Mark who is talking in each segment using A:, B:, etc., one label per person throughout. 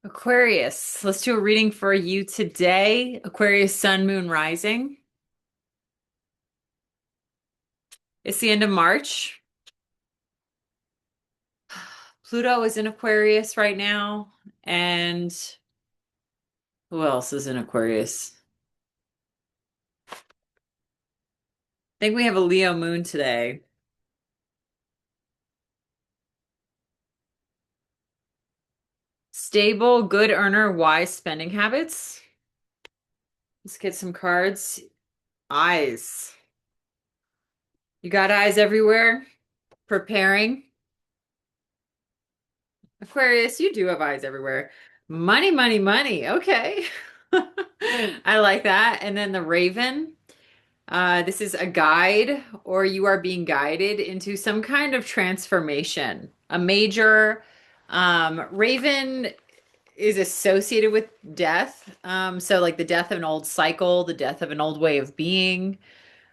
A: Aquarius, let's do a reading for you today. Aquarius Sun, Moon, Rising. It's the end of March. Pluto is in Aquarius right now. And who else is in Aquarius? I think we have a Leo moon today. Stable, good earner, wise spending habits. Let's get some cards. Eyes. You got eyes everywhere. Preparing. Aquarius, you do have eyes everywhere. Money, money, money. Okay. I like that. And then the Raven. This is a guide, or you are being guided into some kind of transformation. A major Raven is associated with death. So like the death of an old cycle, the death of an old way of being.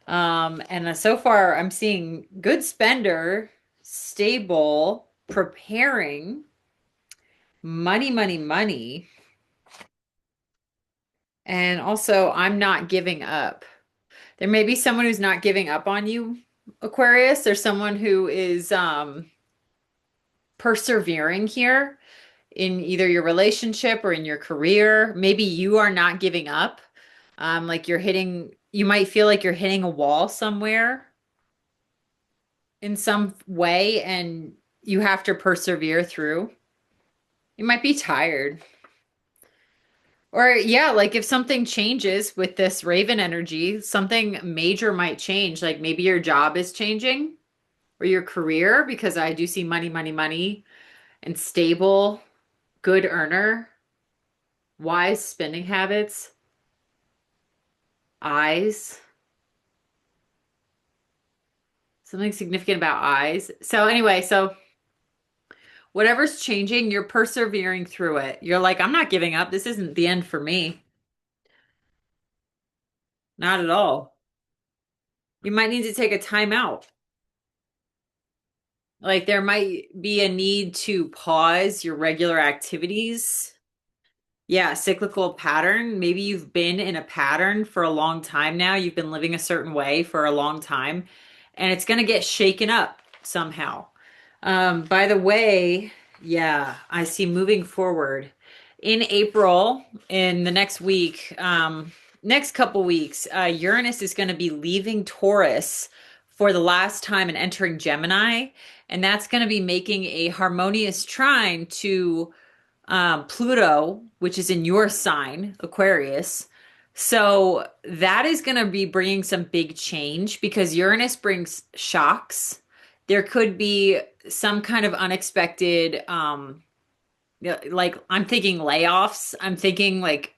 A: And so far I'm seeing good spender, stable, preparing, money, money, money. And also I'm not giving up. There may be someone who's not giving up on you, Aquarius. There's someone who is persevering here in either your relationship or in your career. Maybe you are not giving up. Like you might feel like you're hitting a wall somewhere in some way and you have to persevere through. You might be tired. Or yeah, like if something changes with this Raven energy, something major might change. Like maybe your job is changing or your career, because I do see money, money, money and stable, good earner, wise spending habits, eyes, something significant about eyes. So anyway, so whatever's changing, you're persevering through it. You're like, I'm not giving up. This isn't the end for me. Not at all. You might need to take a time out. Like there might be a need to pause your regular activities. Yeah, cyclical pattern. Maybe you've been in a pattern for a long time now. You've been living a certain way for a long time, and it's going to get shaken up somehow. By the way, yeah, I see moving forward in April, in the next week, next couple weeks, Uranus is going to be leaving Taurus for the last time and entering Gemini, and that's going to be making a harmonious trine to Pluto, which is in your sign, Aquarius. So that is going to be bringing some big change because Uranus brings shocks. There could be some kind of unexpected, like I'm thinking layoffs. I'm thinking like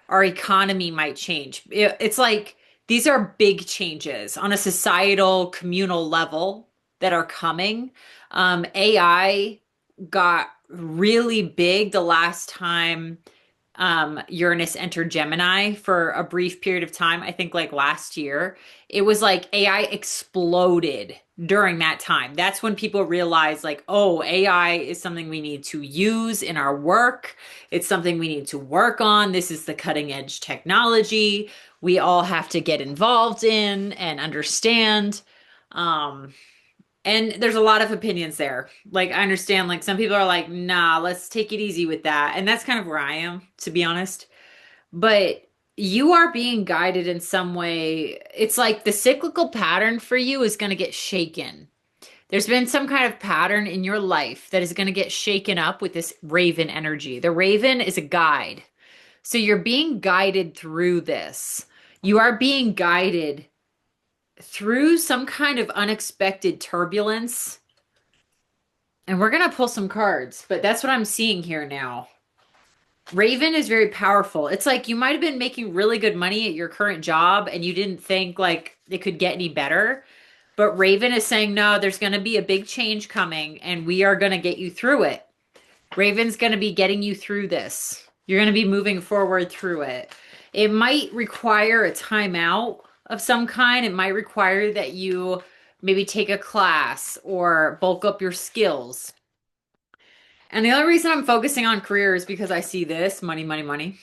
A: our economy might change. It's like these are big changes on a societal, communal level that are coming. AI got really big the last time Uranus entered Gemini for a brief period of time. I think like last year. It was like AI exploded during that time. That's when people realized, like, oh, AI is something we need to use in our work. It's something we need to work on. This is the cutting edge technology we all have to get involved in and understand. Um, and there's a lot of opinions there. Like, I understand, like, some people are like, nah, let's take it easy with that. And that's kind of where I am, to be honest. But you are being guided in some way. It's like the cyclical pattern for you is going to get shaken. There's been some kind of pattern in your life that is going to get shaken up with this raven energy. The raven is a guide. So you're being guided through this. You are being guided through some kind of unexpected turbulence. And we're going to pull some cards, but that's what I'm seeing here now. Raven is very powerful. It's like you might have been making really good money at your current job and you didn't think like it could get any better. But Raven is saying, no, there's going to be a big change coming and we are going to get you through it. Raven's going to be getting you through this. You're going to be moving forward through it. It might require a timeout of some kind. It might require that you maybe take a class or bulk up your skills. And the only reason I'm focusing on career is because I see this money, money, money.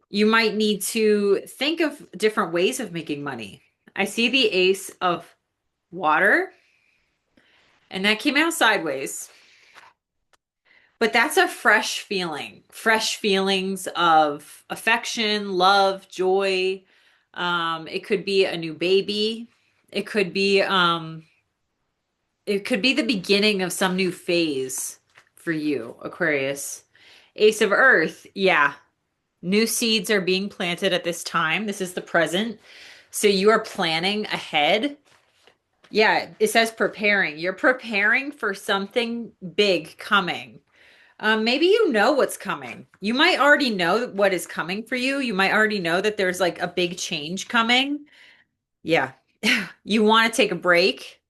A: You might need to think of different ways of making money. I see the ace of water, and that came out sideways. But that's a fresh feeling, fresh feelings of affection, love, joy. It could be a new baby. It could be it could be the beginning of some new phase for you, Aquarius. Ace of Earth, yeah. New seeds are being planted at this time. This is the present. So you are planning ahead. Yeah, it says preparing. You're preparing for something big coming. Maybe you know what's coming. You might already know what is coming for you. You might already know that there's like a big change coming. Yeah. You want to take a break.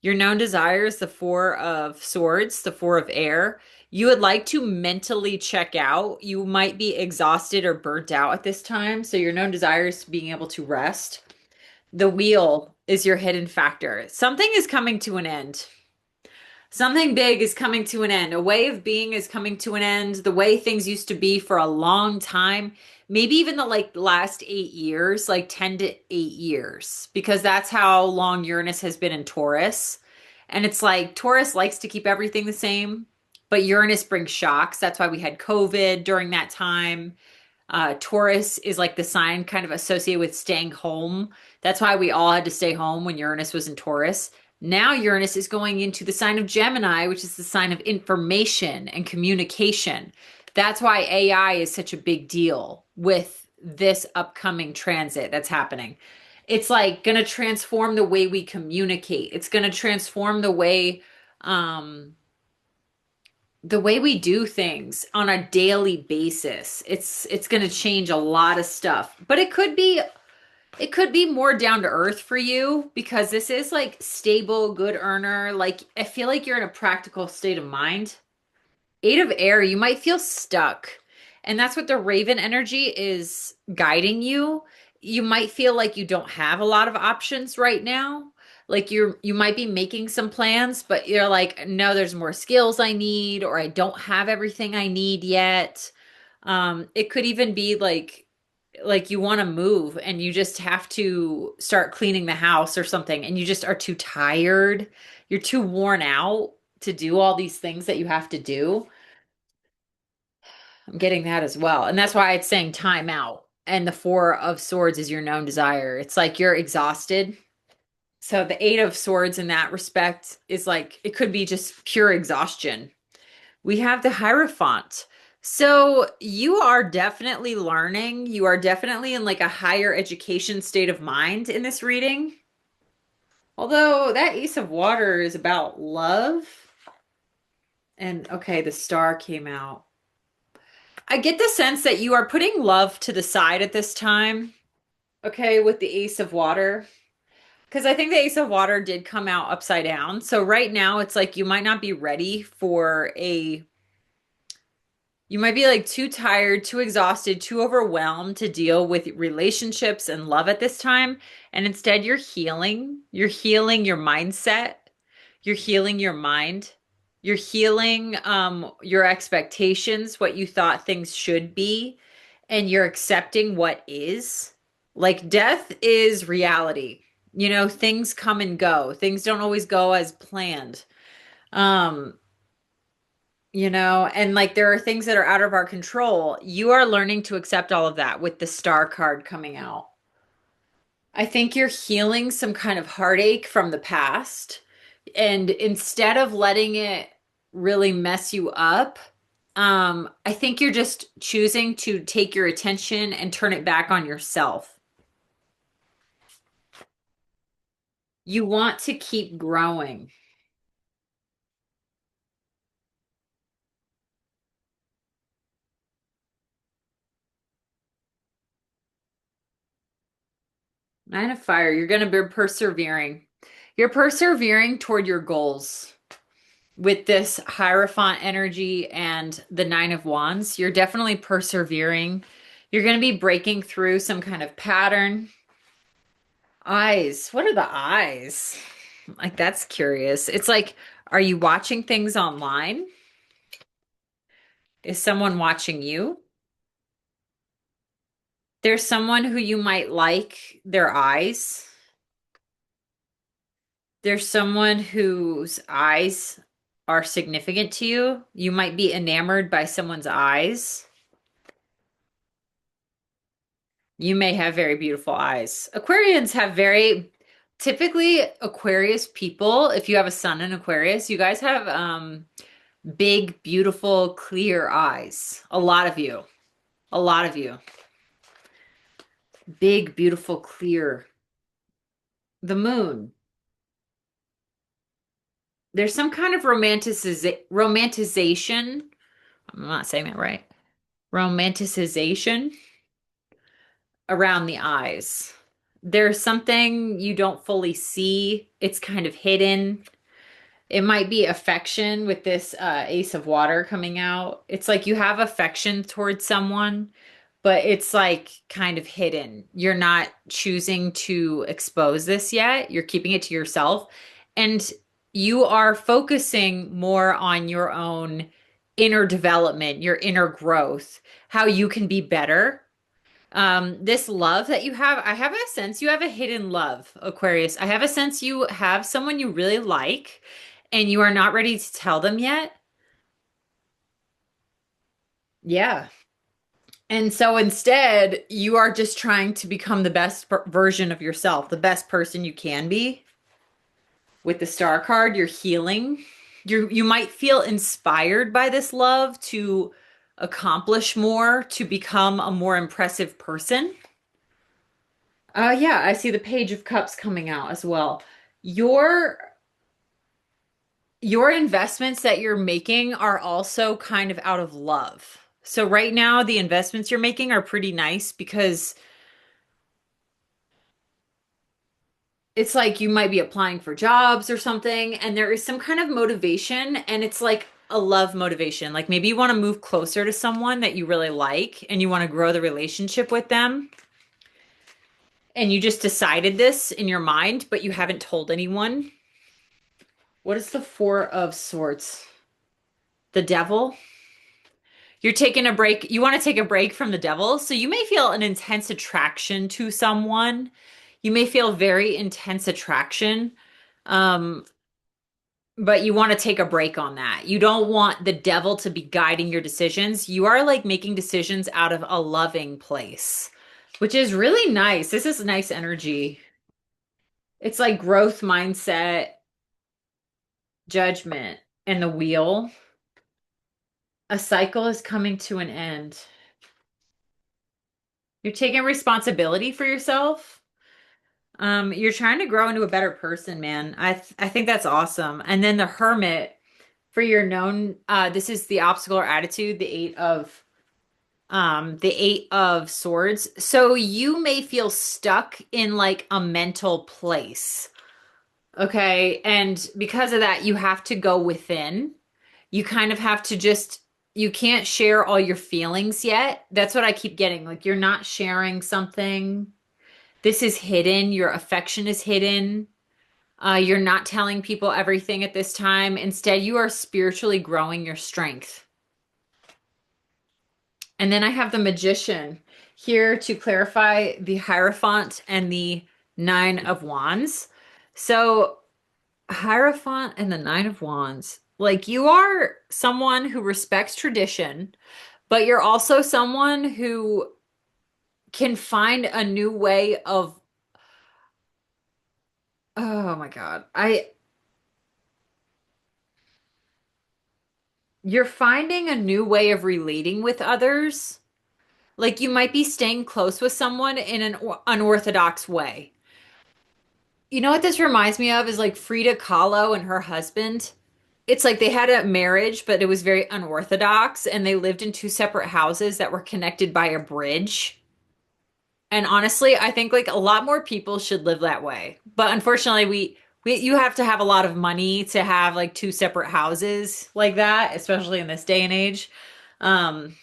A: Your known desire is the Four of Swords, the Four of Air. You would like to mentally check out. You might be exhausted or burnt out at this time. So your known desire is being able to rest. The Wheel is your hidden factor. Something is coming to an end. Something big is coming to an end. A way of being is coming to an end. The way things used to be for a long time, maybe even the like last 8 years, like 10 to 8 years, because that's how long Uranus has been in Taurus. And it's like Taurus likes to keep everything the same, but Uranus brings shocks. That's why we had COVID during that time. Taurus is like the sign kind of associated with staying home. That's why we all had to stay home when Uranus was in Taurus. Now Uranus is going into the sign of Gemini, which is the sign of information and communication. That's why AI is such a big deal with this upcoming transit that's happening. It's like going to transform the way we communicate. It's going to transform um, the way we do things on a daily basis. It's going to change a lot of stuff. But it could be more down to earth for you because this is like stable, good earner. Like I feel like you're in a practical state of mind. Eight of Air, you might feel stuck. And that's what the Raven energy is guiding you. You might feel like you don't have a lot of options right now. Like you might be making some plans, but you're like, no, there's more skills I need, or I don't have everything I need yet. It could even be like you want to move and you just have to start cleaning the house or something and you just are too tired. You're too worn out to do all these things that you have to do. I'm getting that as well. And that's why it's saying time out. And the Four of Swords is your known desire. It's like you're exhausted. So the Eight of Swords in that respect is like it could be just pure exhaustion. We have the Hierophant. So you are definitely learning. You are definitely in like a higher education state of mind in this reading. Although that Ace of Water is about love. And okay, the star came out. I get the sense that you are putting love to the side at this time. Okay, with the Ace of Water. Because I think the Ace of Water did come out upside down. So right now it's like you might not be ready for a you might be like too tired, too exhausted, too overwhelmed to deal with relationships and love at this time. And instead, you're healing. You're healing your mindset. You're healing your mind. You're healing your expectations, what you thought things should be, and you're accepting what is. Like death is reality. You know, things come and go. Things don't always go as planned. Um, and like there are things that are out of our control. You are learning to accept all of that with the star card coming out. I think you're healing some kind of heartache from the past. And instead of letting it really mess you up, I think you're just choosing to take your attention and turn it back on yourself. You want to keep growing. Nine of Fire, you're going to be persevering. You're persevering toward your goals. With this Hierophant energy and the Nine of Wands, you're definitely persevering. You're going to be breaking through some kind of pattern. Eyes. What are the eyes? Like that's curious. It's like, are you watching things online? Is someone watching you? There's someone who you might like their eyes. There's someone whose eyes are significant to you. You might be enamored by someone's eyes. You may have very beautiful eyes. Aquarians have very, typically Aquarius people, if you have a sun in Aquarius, you guys have big, beautiful, clear eyes. A lot of you. A lot of you. Big, beautiful, clear. The moon. There's some kind of romanticization. I'm not saying that right. Romanticization around the eyes. There's something you don't fully see. It's kind of hidden. It might be affection with this Ace of Water coming out. It's like you have affection towards someone, but it's like kind of hidden. You're not choosing to expose this yet. You're keeping it to yourself. And you are focusing more on your own inner development, your inner growth, how you can be better. This love that you have, I have a sense you have a hidden love, Aquarius. I have a sense you have someone you really like and you are not ready to tell them yet. Yeah. And so instead, you are just trying to become the best version of yourself, the best person you can be. With the star card, you're healing. You might feel inspired by this love to accomplish more, to become a more impressive person. Yeah, I see the Page of Cups coming out as well. Your your investments that you're making are also kind of out of love. So right now, the investments you're making are pretty nice because it's like you might be applying for jobs or something, and there is some kind of motivation, and it's like a love motivation. Like maybe you want to move closer to someone that you really like and you want to grow the relationship with them. And you just decided this in your mind, but you haven't told anyone. What is the Four of Swords? The Devil? You're taking a break. You want to take a break from the devil. So you may feel an intense attraction to someone. You may feel very intense attraction. Um, but you want to take a break on that. You don't want the devil to be guiding your decisions. You are like making decisions out of a loving place, which is really nice. This is nice energy. It's like growth mindset, judgment, and the wheel. A cycle is coming to an end. You're taking responsibility for yourself. You're trying to grow into a better person, man. I think that's awesome. And then the Hermit for your known this is the obstacle or attitude, the Eight of Swords. So you may feel stuck in like a mental place. Okay? And because of that, you have to go within. You kind of have to just you can't share all your feelings yet. That's what I keep getting. Like you're not sharing something. This is hidden. Your affection is hidden. You're not telling people everything at this time. Instead, you are spiritually growing your strength. And then I have the Magician here to clarify the Hierophant and the Nine of Wands. So, Hierophant and the Nine of Wands, like you are someone who respects tradition, but you're also someone who can find a new way of, oh my God, you're finding a new way of relating with others. Like you might be staying close with someone in an unorthodox way. You know what this reminds me of is like Frida Kahlo and her husband. It's like they had a marriage, but it was very unorthodox, and they lived in two separate houses that were connected by a bridge. And honestly, I think like a lot more people should live that way. But unfortunately, we you have to have a lot of money to have like two separate houses like that, especially in this day and age. Um,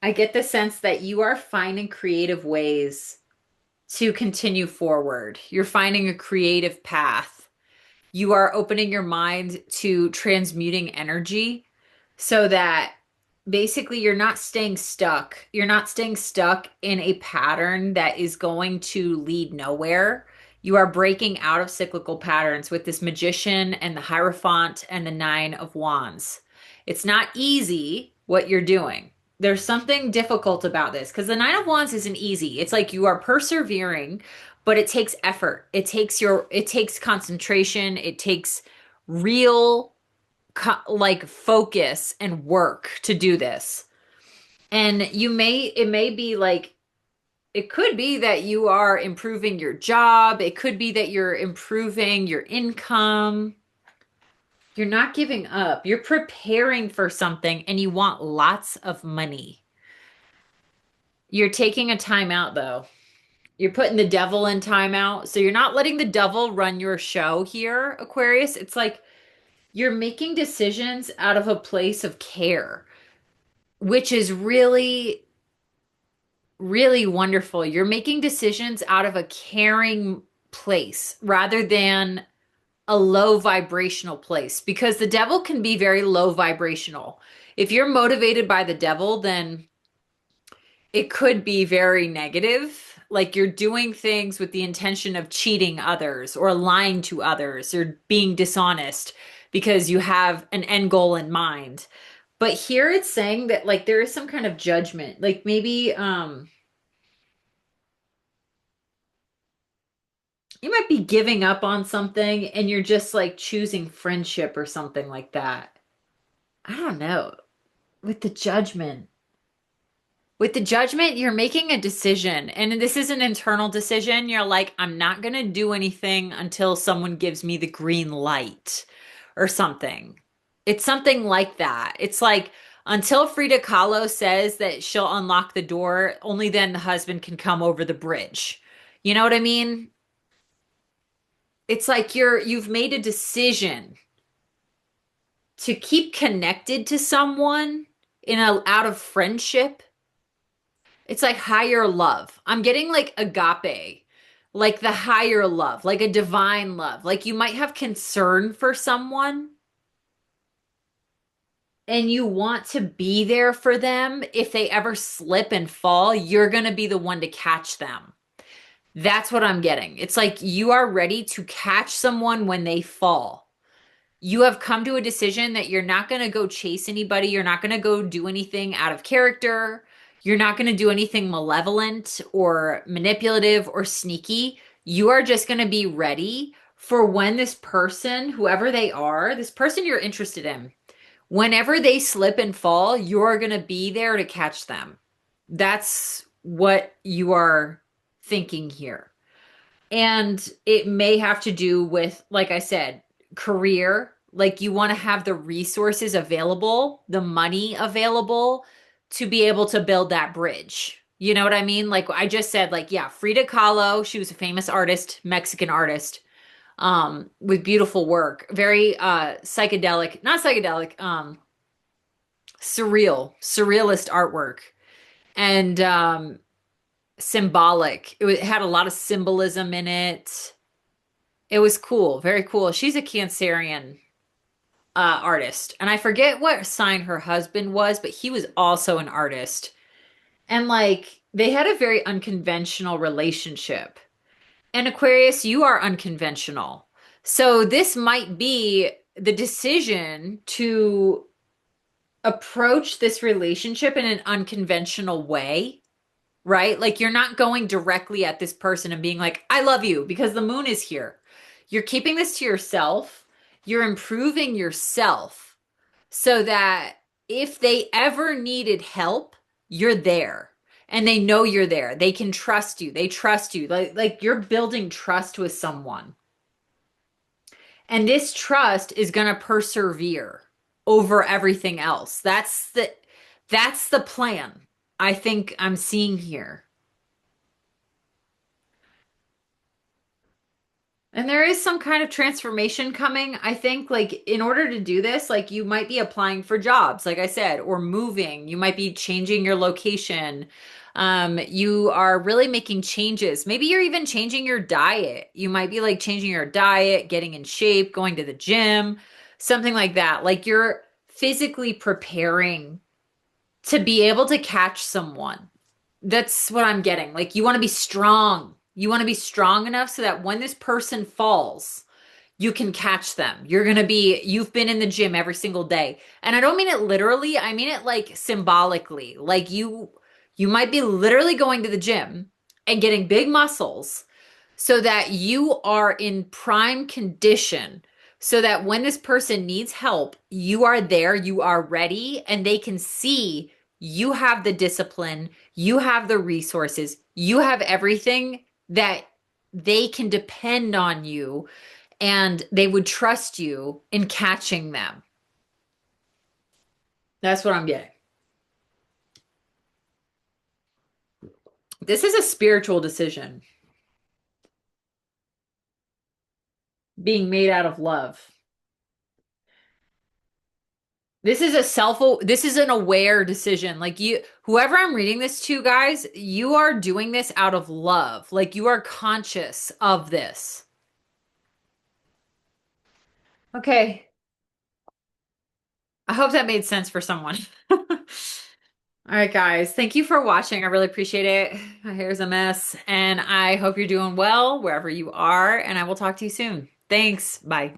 A: I get the sense that you are finding creative ways to continue forward. You're finding a creative path. You are opening your mind to transmuting energy so that basically you're not staying stuck. You're not staying stuck in a pattern that is going to lead nowhere. You are breaking out of cyclical patterns with this magician and the Hierophant and the Nine of Wands. It's not easy what you're doing. There's something difficult about this because the Nine of Wands isn't easy. It's like you are persevering, but it takes effort. It takes concentration. It takes real like focus and work to do this. And it may be like, it could be that you are improving your job. It could be that you're improving your income. You're not giving up. You're preparing for something and you want lots of money. You're taking a time out though. You're putting the devil in timeout. So you're not letting the devil run your show here, Aquarius. It's like you're making decisions out of a place of care, which is really, really wonderful. You're making decisions out of a caring place rather than a low vibrational place because the devil can be very low vibrational. If you're motivated by the devil, then it could be very negative. Like you're doing things with the intention of cheating others or lying to others or being dishonest because you have an end goal in mind. But here it's saying that like there is some kind of judgment. Like maybe you might be giving up on something and you're just like choosing friendship or something like that. I don't know. With the judgment. With the judgment, you're making a decision, and this is an internal decision. You're like, I'm not going to do anything until someone gives me the green light or something. It's something like that. It's like until Frida Kahlo says that she'll unlock the door, only then the husband can come over the bridge. You know what I mean? It's like you've made a decision to keep connected to someone in a out of friendship. It's like higher love. I'm getting like agape, like the higher love, like a divine love. Like you might have concern for someone and you want to be there for them. If they ever slip and fall, you're going to be the one to catch them. That's what I'm getting. It's like you are ready to catch someone when they fall. You have come to a decision that you're not going to go chase anybody. You're not going to go do anything out of character. You're not going to do anything malevolent or manipulative or sneaky. You are just going to be ready for when this person, whoever they are, this person you're interested in, whenever they slip and fall, you're going to be there to catch them. That's what you are thinking here. And it may have to do with, like I said, career. Like you want to have the resources available, the money available to be able to build that bridge. You know what I mean? Like I just said, like, yeah, Frida Kahlo, she was a famous artist, Mexican artist, with beautiful work, very psychedelic, not psychedelic, surrealist artwork. And symbolic. It had a lot of symbolism in it. It was cool, very cool. She's a Cancerian artist, and I forget what sign her husband was, but he was also an artist. And like they had a very unconventional relationship. And Aquarius, you are unconventional. So this might be the decision to approach this relationship in an unconventional way, right? Like you're not going directly at this person and being like, I love you because the moon is here. You're keeping this to yourself. You're improving yourself so that if they ever needed help, you're there. And they know you're there. They can trust you. They trust you. Like you're building trust with someone. And this trust is going to persevere over everything else. That's the plan I think I'm seeing here. And there is some kind of transformation coming. I think, like, in order to do this, like, you might be applying for jobs, like I said, or moving. You might be changing your location. You are really making changes. Maybe you're even changing your diet. You might be like changing your diet, getting in shape, going to the gym, something like that. Like, you're physically preparing to be able to catch someone. That's what I'm getting. Like, you want to be strong. You want to be strong enough so that when this person falls, you can catch them. You've been in the gym every single day. And I don't mean it literally, I mean it like symbolically. Like, you might be literally going to the gym and getting big muscles so that you are in prime condition, so that when this person needs help, you are there, you are ready, and they can see you have the discipline, you have the resources, you have everything that they can depend on you, and they would trust you in catching them. That's what I'm getting. This is a spiritual decision being made out of love. This is an aware decision. Like, whoever I'm reading this to, guys, you are doing this out of love. Like, you are conscious of this. Okay. I hope that made sense for someone. All right, guys. Thank you for watching. I really appreciate it. My hair's a mess, and I hope you're doing well wherever you are, and I will talk to you soon. Thanks. Bye.